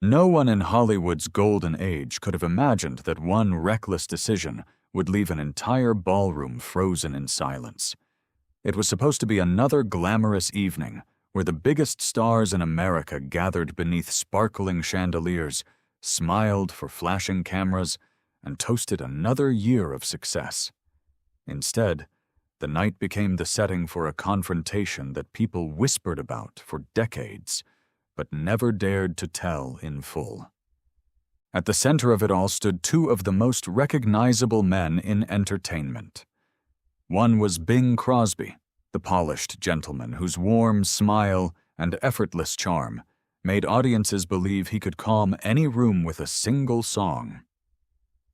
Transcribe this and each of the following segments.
No one in Hollywood's golden age could have imagined that one reckless decision would leave an entire ballroom frozen in silence. It was supposed to be another glamorous evening where the biggest stars in America gathered beneath sparkling chandeliers, smiled for flashing cameras, and toasted another year of success. Instead, the night became the setting for a confrontation that people whispered about for decades, but never dared to tell in full. At the center of it all stood two of the most recognizable men in entertainment. One was Bing Crosby, the polished gentleman whose warm smile and effortless charm made audiences believe he could calm any room with a single song.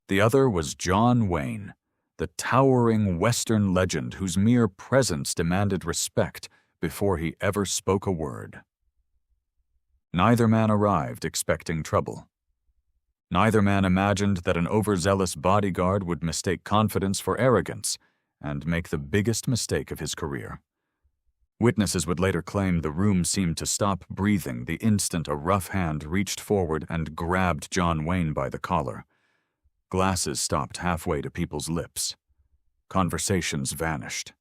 The other was John Wayne, the towering Western legend whose mere presence demanded respect before he ever spoke a word. Neither man arrived expecting trouble. Neither man imagined that an overzealous bodyguard would mistake confidence for arrogance and make the biggest mistake of his career. Witnesses would later claim the room seemed to stop breathing the instant a rough hand reached forward and grabbed John Wayne by the collar. Glasses stopped halfway to people's lips. Conversations vanished.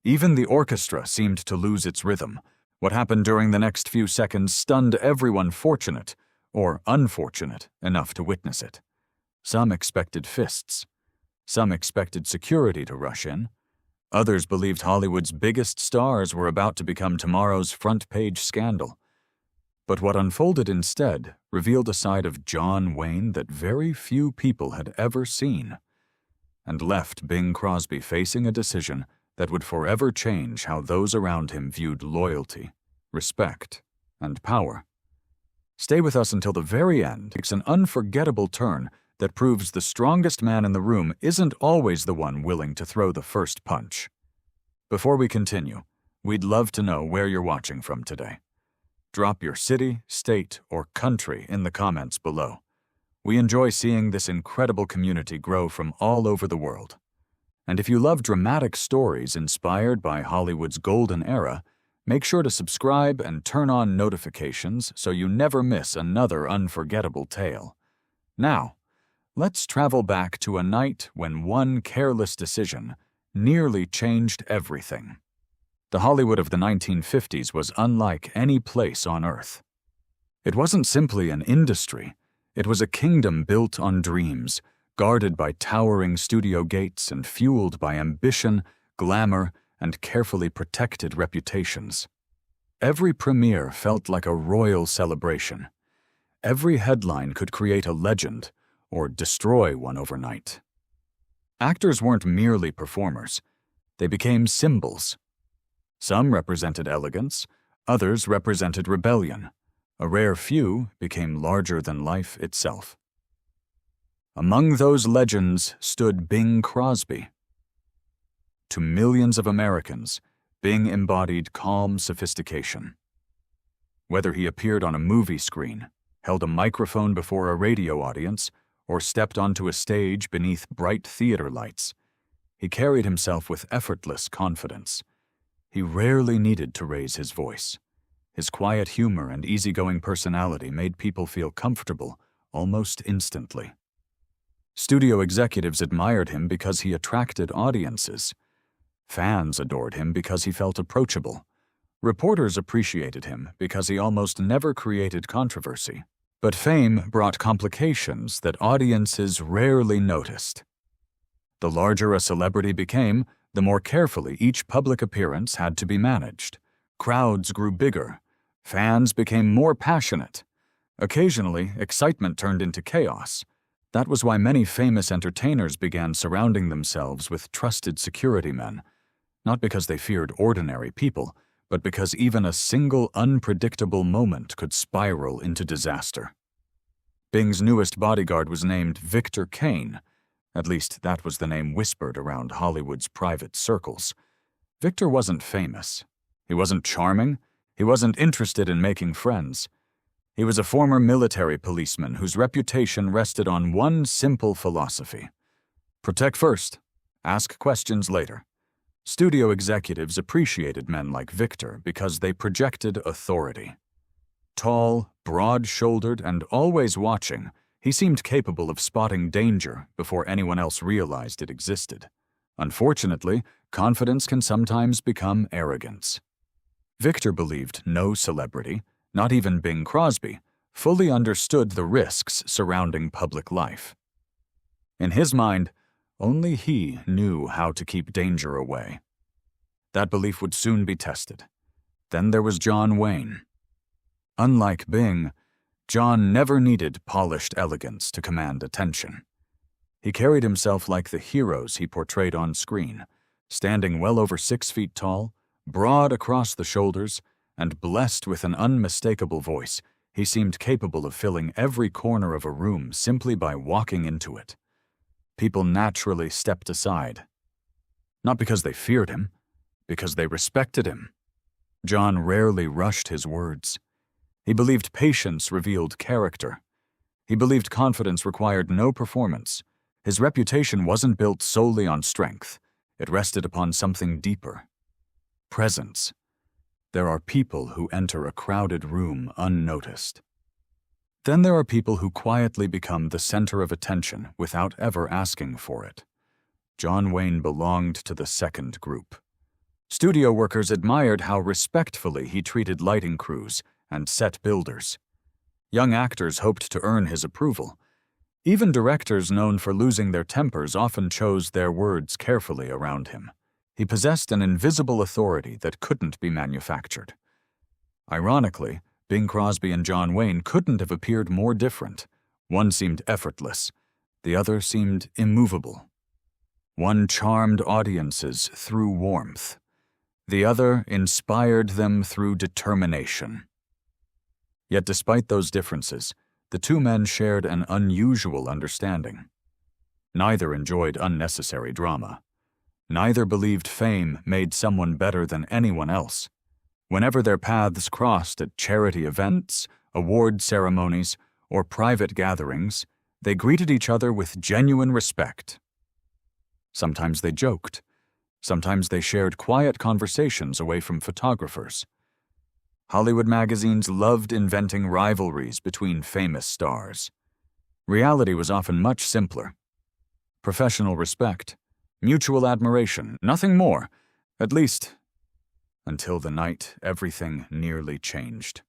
Even the orchestra seemed to lose its rhythm. What happened during the next few seconds stunned everyone fortunate or unfortunate enough to witness it. Some expected fists. Some expected security to rush in. Others believed Hollywood's biggest stars were about to become tomorrow's front-page scandal. But what unfolded instead revealed a side of John Wayne that very few people had ever seen, and left Bing Crosby facing a decision that would forever change how those around him viewed loyalty, respect, and power. Stay with us until the very end. It's an unforgettable turn that proves the strongest man in the room isn't always the one willing to throw the first punch. Before we continue, we'd love to know where you're watching from today. Drop your city, state, or country in the comments below. We enjoy seeing this incredible community grow from all over the world. And if you love dramatic stories inspired by Hollywood's golden era, make sure to subscribe and turn on notifications so you never miss another unforgettable tale. Now, let's travel back to a night when one careless decision nearly changed everything. The Hollywood of the 1950s was unlike any place on Earth. It wasn't simply an industry. It was a kingdom built on dreams, guarded by towering studio gates and fueled by ambition, glamour, and carefully protected reputations. Every premiere felt like a royal celebration. Every headline could create a legend or destroy one overnight. Actors weren't merely performers. They became symbols. Some represented elegance, others represented rebellion. A rare few became larger than life itself. Among those legends stood Bing Crosby. To millions of Americans, Bing embodied calm sophistication. Whether he appeared on a movie screen, held a microphone before a radio audience, or stepped onto a stage beneath bright theater lights, he carried himself with effortless confidence. He rarely needed to raise his voice. His quiet humor and easygoing personality made people feel comfortable almost instantly. Studio executives admired him because he attracted audiences. Fans adored him because he felt approachable. Reporters appreciated him because he almost never created controversy. But fame brought complications that audiences rarely noticed. The larger a celebrity became, the more carefully each public appearance had to be managed. Crowds grew bigger. Fans became more passionate. Occasionally, excitement turned into chaos. That was why many famous entertainers began surrounding themselves with trusted security men, not because they feared ordinary people, but because even a single unpredictable moment could spiral into disaster. Bing's newest bodyguard was named Victor Kane. At least that was the name whispered around Hollywood's private circles. Victor wasn't famous. He wasn't charming. He wasn't interested in making friends. He was a former military policeman whose reputation rested on one simple philosophy: protect first, ask questions later. Studio executives appreciated men like Victor because they projected authority. Tall, broad-shouldered, and always watching, he seemed capable of spotting danger before anyone else realized it existed. Unfortunately, confidence can sometimes become arrogance. Victor believed no celebrity, not even Bing Crosby, fully understood the risks surrounding public life. In his mind, only he knew how to keep danger away. That belief would soon be tested. Then there was John Wayne. Unlike Bing, John never needed polished elegance to command attention. He carried himself like the heroes he portrayed on screen, standing well over 6 feet tall, broad across the shoulders, and blessed with an unmistakable voice. He seemed capable of filling every corner of a room simply by walking into it. People naturally stepped aside. Not because they feared him, because they respected him. John rarely rushed his words. He believed patience revealed character. He believed confidence required no performance. His reputation wasn't built solely on strength. It rested upon something deeper. Presence. There are people who enter a crowded room unnoticed. Then there are people who quietly become the center of attention without ever asking for it. John Wayne belonged to the second group. Studio workers admired how respectfully he treated lighting crews and set builders. Young actors hoped to earn his approval. Even directors known for losing their tempers often chose their words carefully around him. He possessed an invisible authority that couldn't be manufactured. Ironically, Bing Crosby and John Wayne couldn't have appeared more different. One seemed effortless. The other seemed immovable. One charmed audiences through warmth. The other inspired them through determination. Yet despite those differences, the two men shared an unusual understanding. Neither enjoyed unnecessary drama. Neither believed fame made someone better than anyone else. Whenever their paths crossed at charity events, award ceremonies, or private gatherings, they greeted each other with genuine respect. Sometimes they joked. Sometimes they shared quiet conversations away from photographers. Hollywood magazines loved inventing rivalries between famous stars. Reality was often much simpler. Professional respect, mutual admiration, nothing more, at least until the night everything nearly changed.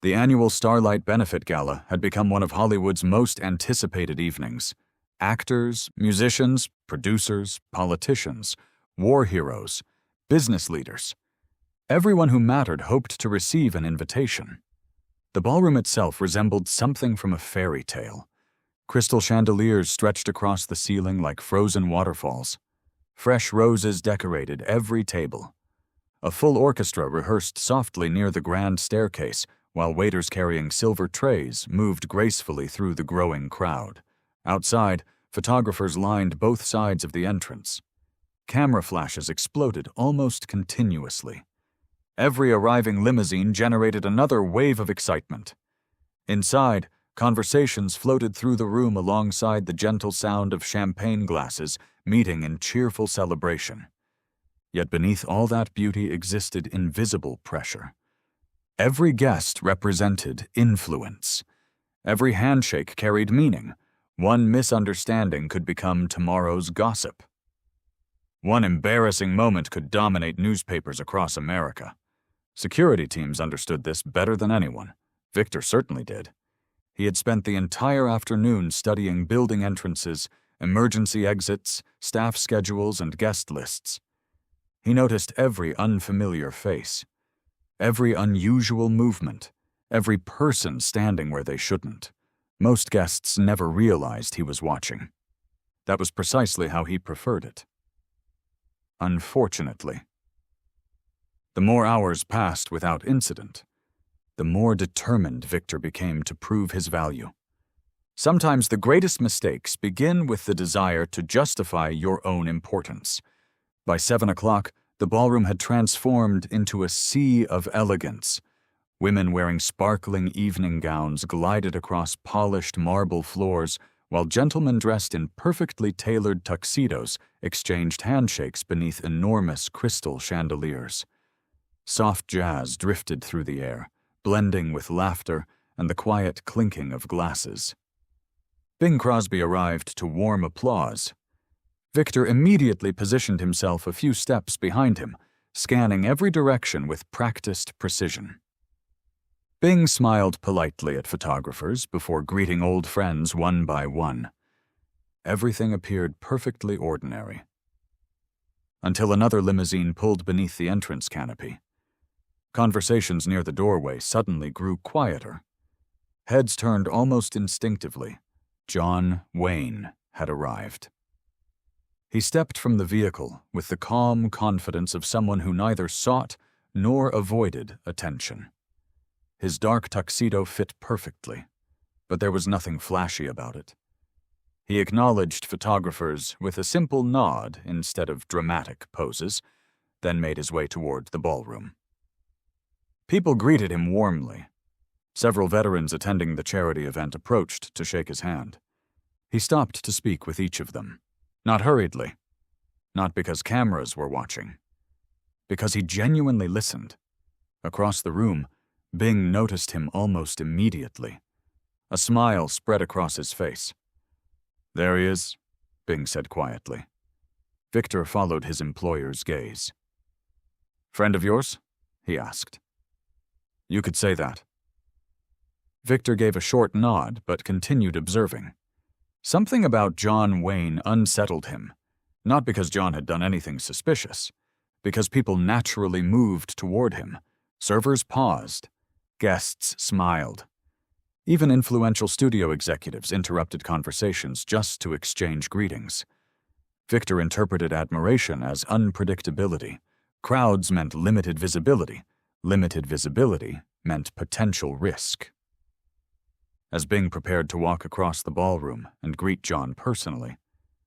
The annual Starlight Benefit Gala had become one of Hollywood's most anticipated evenings. Actors, musicians, producers, politicians, war heroes, business leaders. Everyone who mattered hoped to receive an invitation. The ballroom itself resembled something from a fairy tale. Crystal chandeliers stretched across the ceiling like frozen waterfalls. Fresh roses decorated every table. A full orchestra rehearsed softly near the grand staircase, while waiters carrying silver trays moved gracefully through the growing crowd. Outside, photographers lined both sides of the entrance. Camera flashes exploded almost continuously. Every arriving limousine generated another wave of excitement. Inside, conversations floated through the room alongside the gentle sound of champagne glasses meeting in cheerful celebration. Yet beneath all that beauty existed invisible pressure. Every guest represented influence. Every handshake carried meaning. One misunderstanding could become tomorrow's gossip. One embarrassing moment could dominate newspapers across America. Security teams understood this better than anyone. Victor certainly did. He had spent the entire afternoon studying building entrances, emergency exits, staff schedules, and guest lists. He noticed every unfamiliar face, every unusual movement, every person standing where they shouldn't. Most guests never realized he was watching. That was precisely how he preferred it. Unfortunately. The more hours passed without incident, the more determined Victor became to prove his value. Sometimes the greatest mistakes begin with the desire to justify your own importance. By 7 o'clock, the ballroom had transformed into a sea of elegance. Women wearing sparkling evening gowns glided across polished marble floors, while gentlemen dressed in perfectly tailored tuxedos exchanged handshakes beneath enormous crystal chandeliers. Soft jazz drifted through the air, blending with laughter and the quiet clinking of glasses. Bing Crosby arrived to warm applause. Victor immediately positioned himself a few steps behind him, scanning every direction with practiced precision. Bing smiled politely at photographers before greeting old friends one by one. Everything appeared perfectly ordinary. Until another limousine pulled beneath the entrance canopy. Conversations near the doorway suddenly grew quieter. Heads turned almost instinctively. John Wayne had arrived. He stepped from the vehicle with the calm confidence of someone who neither sought nor avoided attention. His dark tuxedo fit perfectly, but there was nothing flashy about it. He acknowledged photographers with a simple nod instead of dramatic poses, then made his way toward the ballroom. People greeted him warmly. Several veterans attending the charity event approached to shake his hand. He stopped to speak with each of them, not hurriedly, not because cameras were watching, because he genuinely listened. Across the room, Bing noticed him almost immediately. A smile spread across his face. "There he is," Bing said quietly. Victor followed his employer's gaze. "Friend of yours?" he asked. "You could say that." Victor gave a short nod but continued observing. Something about John Wayne unsettled him, not because John had done anything suspicious, because people naturally moved toward him. Servers paused. Guests smiled. Even influential studio executives interrupted conversations just to exchange greetings. Victor interpreted admiration as unpredictability. Crowds meant limited visibility. Limited visibility meant potential risk. As Bing prepared to walk across the ballroom and greet John personally,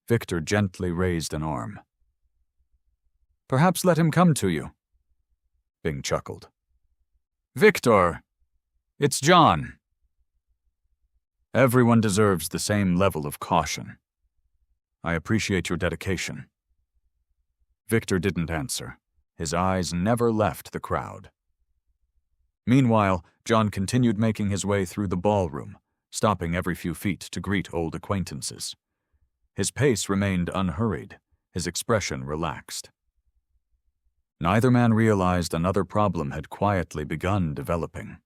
Victor gently raised an arm. "Perhaps let him come to you." Bing chuckled. "Victor, it's John." "Everyone deserves the same level of caution. I appreciate your dedication." Victor didn't answer. His eyes never left the crowd. Meanwhile, John continued making his way through the ballroom, stopping every few feet to greet old acquaintances. His pace remained unhurried, his expression relaxed. Neither man realized another problem had quietly begun developing.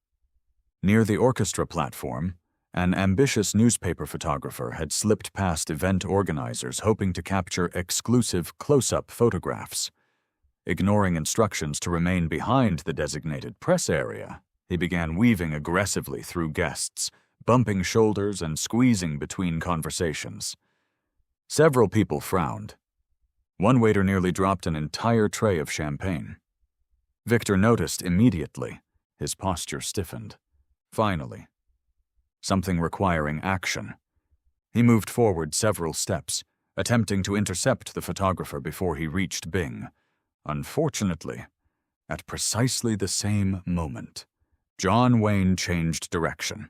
Near the orchestra platform, an ambitious newspaper photographer had slipped past event organizers hoping to capture exclusive close-up photographs. Ignoring instructions to remain behind the designated press area, he began weaving aggressively through guests, bumping shoulders and squeezing between conversations. Several people frowned. One waiter nearly dropped an entire tray of champagne. Victor noticed immediately. His posture stiffened. Finally, something requiring action. He moved forward several steps, attempting to intercept the photographer before he reached Bing. Unfortunately, at precisely the same moment, John Wayne changed direction.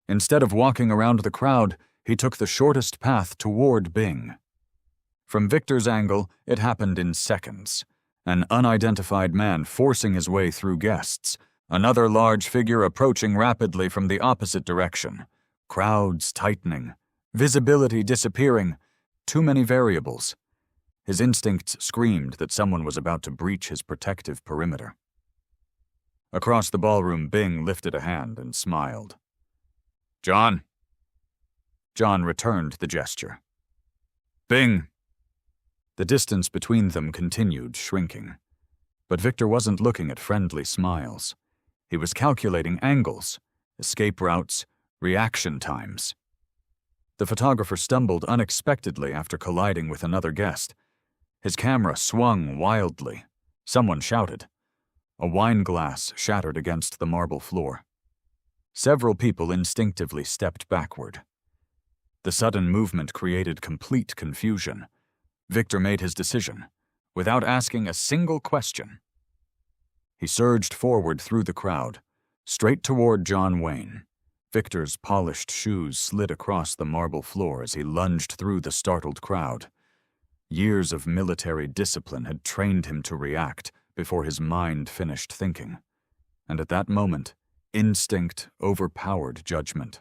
Instead of walking around the crowd, he took the shortest path toward Bing. From Victor's angle, it happened in seconds. An unidentified man forcing his way through guests, another large figure approaching rapidly from the opposite direction. Crowds tightening, visibility disappearing, too many variables. His instincts screamed that someone was about to breach his protective perimeter. Across the ballroom, Bing lifted a hand and smiled. "John." John returned the gesture. "Bing." The distance between them continued shrinking. But Victor wasn't looking at friendly smiles. He was calculating angles, escape routes, reaction times. The photographer stumbled unexpectedly after colliding with another guest. His camera swung wildly. Someone shouted. A wine glass shattered against the marble floor. Several people instinctively stepped backward. The sudden movement created complete confusion. Victor made his decision, without asking a single question. He surged forward through the crowd, straight toward John Wayne. Victor's polished shoes slid across the marble floor as he lunged through the startled crowd. Years of military discipline had trained him to react before his mind finished thinking. And at that moment, Instinct overpowered judgment.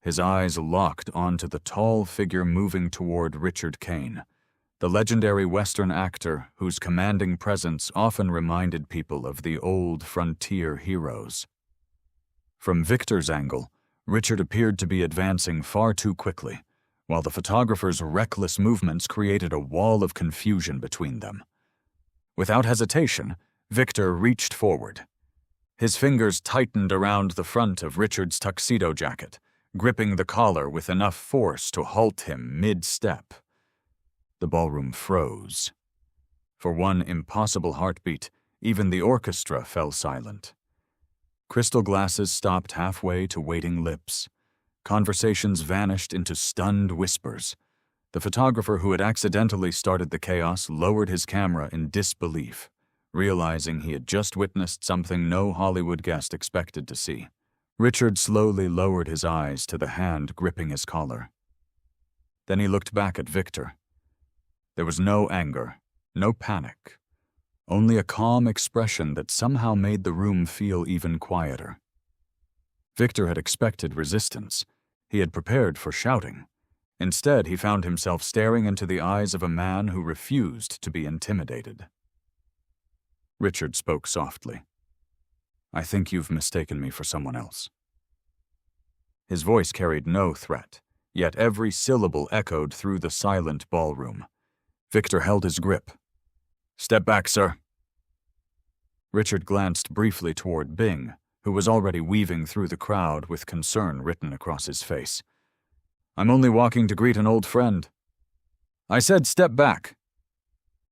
His eyes locked onto the tall figure moving toward Richard Kane, the legendary Western actor whose commanding presence often reminded people of the old frontier heroes. From Victor's angle, Richard appeared to be advancing far too quickly, while the photographer's reckless movements created a wall of confusion between them. Without hesitation, Victor reached forward. His fingers tightened around the front of Richard's tuxedo jacket, gripping the collar with enough force to halt him mid-step. The ballroom froze. For one impossible heartbeat, even the orchestra fell silent. Crystal glasses stopped halfway to waiting lips. Conversations vanished into stunned whispers. The photographer who had accidentally started the chaos lowered his camera in disbelief, realizing he had just witnessed something no Hollywood guest expected to see. Richard slowly lowered his eyes to the hand gripping his collar. Then he looked back at Victor. There was no anger, no panic, only a calm expression that somehow made the room feel even quieter. Victor had expected resistance. He had prepared for shouting. Instead, he found himself staring into the eyes of a man who refused to be intimidated. Richard spoke softly. "I think you've mistaken me for someone else." His voice carried no threat, yet every syllable echoed through the silent ballroom. Victor held his grip. "Step back, sir." Richard glanced briefly toward Bing, who was already weaving through the crowd with concern written across his face. "I'm only walking to greet an old friend." "I said step back."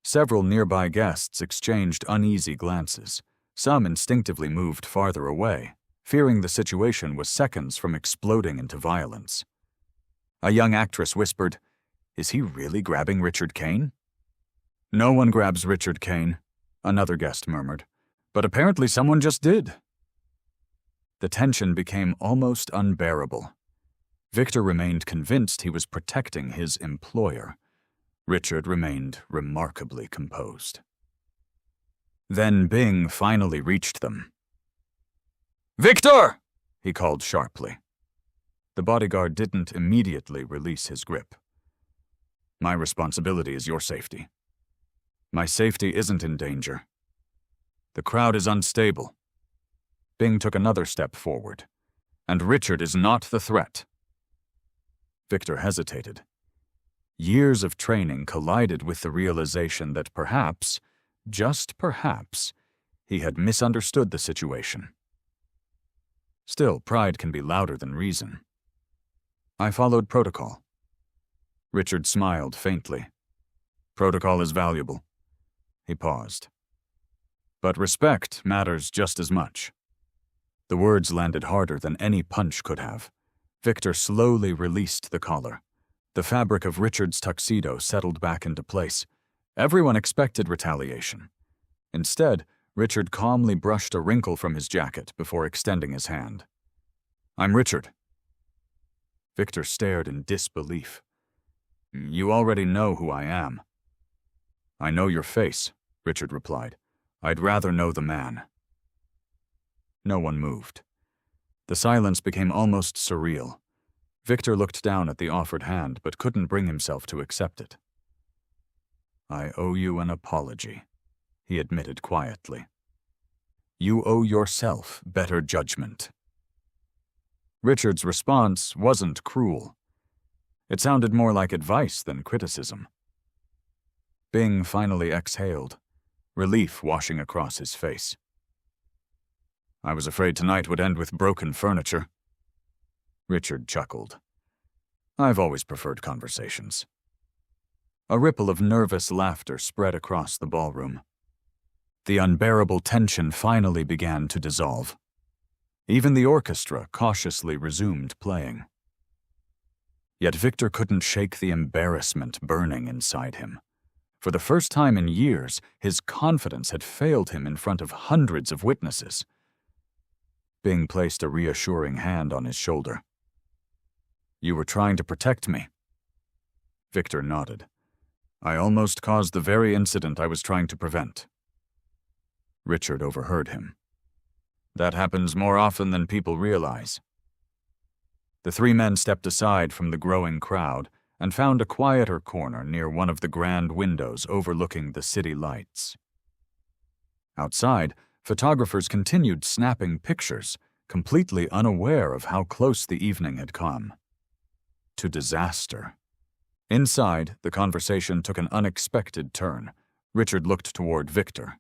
Several nearby guests exchanged uneasy glances. Some instinctively moved farther away, fearing the situation was seconds from exploding into violence. A young actress whispered, "Is he really grabbing Richard Kane?" "No one grabs Richard Kane," another guest murmured, "but apparently someone just did." The tension became almost unbearable. Victor remained convinced he was protecting his employer. Richard remained remarkably composed. Then Bing finally reached them. "Victor!" he called sharply. The bodyguard didn't immediately release his grip. "My responsibility is your safety." "My safety isn't in danger. The crowd is unstable." Bing took another step forward. "And Richard is not the threat." Victor hesitated. Years of training collided with the realization that perhaps, just perhaps, he had misunderstood the situation. Still, pride can be louder than reason. "I followed protocol." Richard smiled faintly. "Protocol is valuable." He paused. "But respect matters just as much." The words landed harder than any punch could have. Victor slowly released the collar. The fabric of Richard's tuxedo settled back into place. Everyone expected retaliation. Instead, Richard calmly brushed a wrinkle from his jacket before extending his hand. "I'm Richard." Victor stared in disbelief. "You already know who I am." "I know your face," Richard replied. "I'd rather know the man." No one moved. The silence became almost surreal. Victor looked down at the offered hand but couldn't bring himself to accept it. "I owe you an apology," he admitted quietly. "You owe yourself better judgment." Richard's response wasn't cruel. It sounded more like advice than criticism. Bing finally exhaled, relief washing across his face. "I was afraid tonight would end with broken furniture." Richard chuckled. "I've always preferred conversations." A ripple of nervous laughter spread across the ballroom. The unbearable tension finally began to dissolve. Even the orchestra cautiously resumed playing. Yet Victor couldn't shake the embarrassment burning inside him. For the first time in years, his confidence had failed him in front of hundreds of witnesses. Bing placed a reassuring hand on his shoulder. "You were trying to protect me." Victor nodded. "I almost caused the very incident I was trying to prevent." Richard overheard him. That happens more often than people realize. The three men stepped aside from the growing crowd and found a quieter corner near one of the grand windows overlooking the city lights. Outside, photographers continued snapping pictures, completely unaware of how close the evening had come. To disaster. Inside, the conversation took an unexpected turn. Richard looked toward Victor.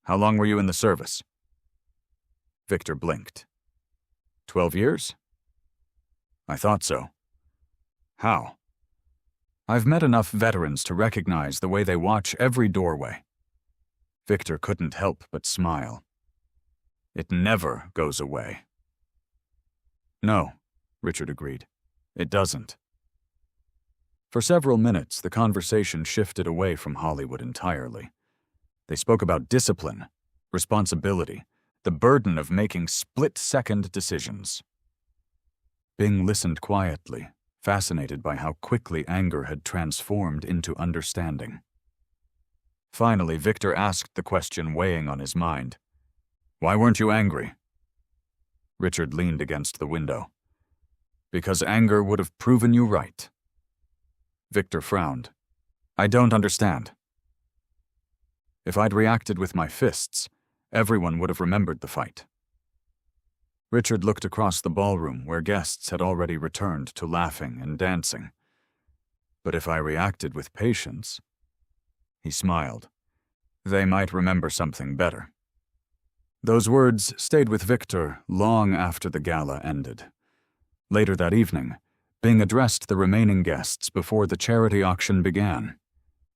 "How long were you in the service?" Victor blinked. 12 years? I thought so. How? I've met enough veterans to recognize the way they watch every doorway. Victor couldn't help but smile. It never goes away. No, Richard agreed. It doesn't. For several minutes, the conversation shifted away from Hollywood entirely. They spoke about discipline, responsibility, the burden of making split-second decisions. Bing listened quietly, fascinated by how quickly anger had transformed into understanding. Finally, Victor asked the question weighing on his mind. "Why weren't you angry?" Richard leaned against the window. "Because anger would have proven you right." Victor frowned. "I don't understand." "If I'd reacted with my fists, everyone would have remembered the fight." Richard looked across the ballroom where guests had already returned to laughing and dancing. "But if I reacted with patience," he smiled, "they might remember something better." Those words stayed with Victor long after the gala ended. Later that evening, Bing addressed the remaining guests before the charity auction began.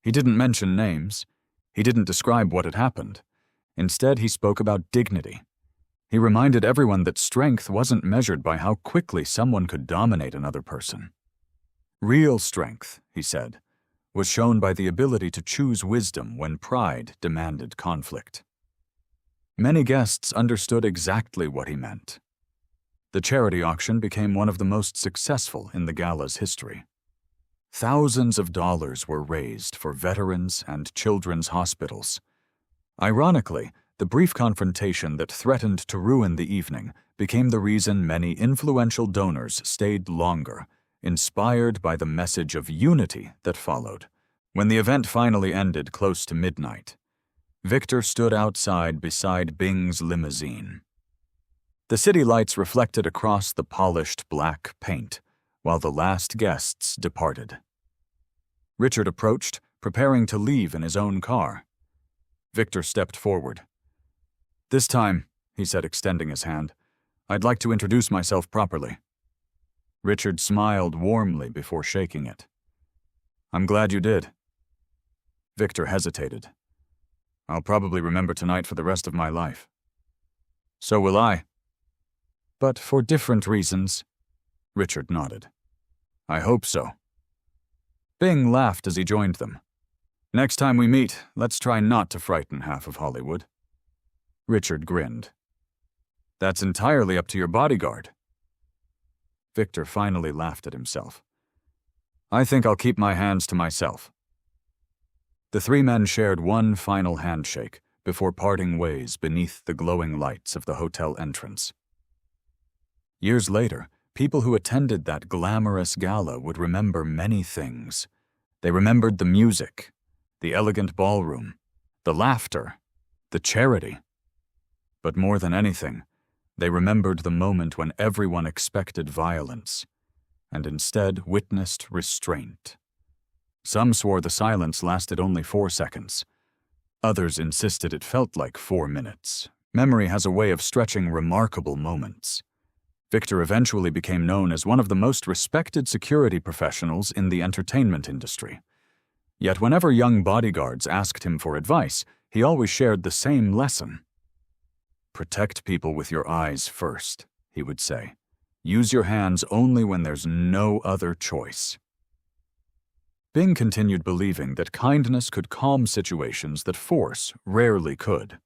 He didn't mention names. He didn't describe what had happened. Instead, he spoke about dignity. He reminded everyone that strength wasn't measured by how quickly someone could dominate another person. Real strength, he said, was shown by the ability to choose wisdom when pride demanded conflict. Many guests understood exactly what he meant. The charity auction became one of the most successful in the gala's history. Thousands of dollars were raised for veterans and children's hospitals. Ironically, the brief confrontation that threatened to ruin the evening became the reason many influential donors stayed longer, inspired by the message of unity that followed. When the event finally ended close to midnight, Victor stood outside beside Bing's limousine. The city lights reflected across the polished black paint, while the last guests departed. Richard approached, preparing to leave in his own car. Victor stepped forward. "This time," he said, extending his hand, "I'd like to introduce myself properly." Richard smiled warmly before shaking it. "I'm glad you did." Victor hesitated. "I'll probably remember tonight for the rest of my life." "So will I." "But for different reasons." Richard nodded. "I hope so." Bing laughed as he joined them. "Next time we meet, let's try not to frighten half of Hollywood." Richard grinned. "That's entirely up to your bodyguard." Victor finally laughed at himself. "I think I'll keep my hands to myself." The three men shared one final handshake before parting ways beneath the glowing lights of the hotel entrance. Years later, people who attended that glamorous gala would remember many things. They remembered the music, the elegant ballroom, the laughter, the charity. But more than anything, they remembered the moment when everyone expected violence, and instead witnessed restraint. Some swore the silence lasted only 4 seconds. Others insisted it felt like 4 minutes. Memory has a way of stretching remarkable moments. Victor eventually became known as one of the most respected security professionals in the entertainment industry. Yet whenever young bodyguards asked him for advice, he always shared the same lesson. "Protect people with your eyes first," he would say. "Use your hands only when there's no other choice." Bing continued believing that kindness could calm situations that force rarely could.